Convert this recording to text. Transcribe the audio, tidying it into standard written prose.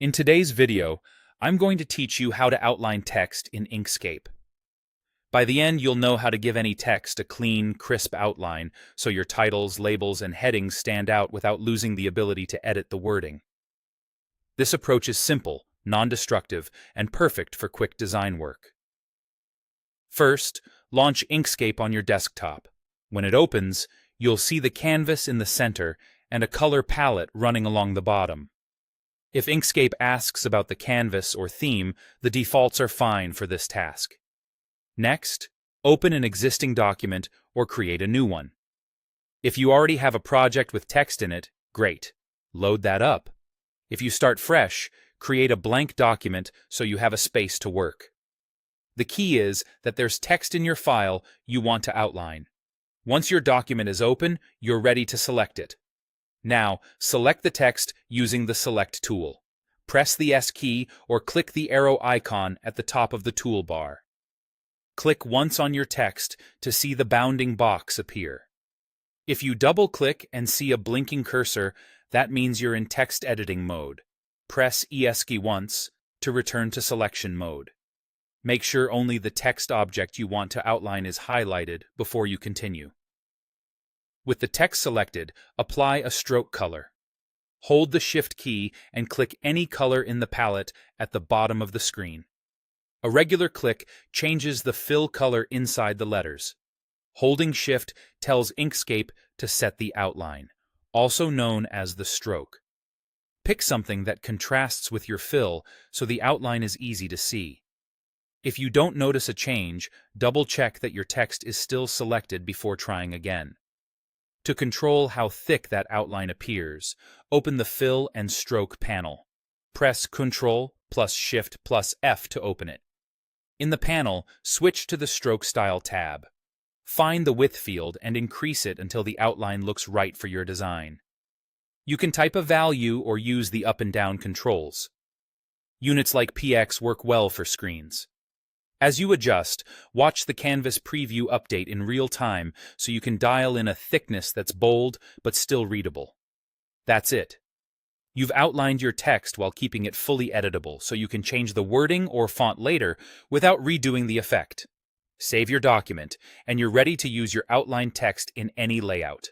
In today's video, I'm going to teach you how to outline text in Inkscape. By the end, you'll know how to give any text a clean, crisp outline so your titles, labels, and headings stand out without losing the ability to edit the wording. This approach is simple, non-destructive, and perfect for quick design work. First, launch Inkscape on your desktop. When it opens, you'll see the canvas in the center and a color palette running along the bottom. If Inkscape asks about the canvas or theme, the defaults are fine for this task. Next, open an existing document or create a new one. If you already have a project with text in it, great. Load that up. If you start fresh, create a blank document so you have a space to work. The key is that there's text in your file you want to outline. Once your document is open, you're ready to select it. Now, select the text using the Select tool. Press the S key or click the arrow icon at the top of the toolbar. Click once on your text to see the bounding box appear. If you double-click and see a blinking cursor, that means you're in text editing mode. Press ES key once to return to selection mode. Make sure only the text object you want to outline is highlighted before you continue. With the text selected, apply a stroke color. Hold the Shift key and click any color in the palette at the bottom of the screen. A regular click changes the fill color inside the letters. Holding Shift tells Inkscape to set the outline, also known as the stroke. Pick something that contrasts with your fill so the outline is easy to see. If you don't notice a change, double-check that your text is still selected before trying again. To control how thick that outline appears, open the Fill and Stroke panel. Press Ctrl plus Shift plus F to open it. In the panel, switch to the Stroke Style tab. Find the width field and increase it until the outline looks right for your design. You can type a value or use the up and down controls. Units like px work well for screens. As you adjust, watch the Canvas preview update in real time so you can dial in a thickness that's bold but still readable. That's it. You've outlined your text while keeping it fully editable so you can change the wording or font later without redoing the effect. Save your document, and you're ready to use your outlined text in any layout.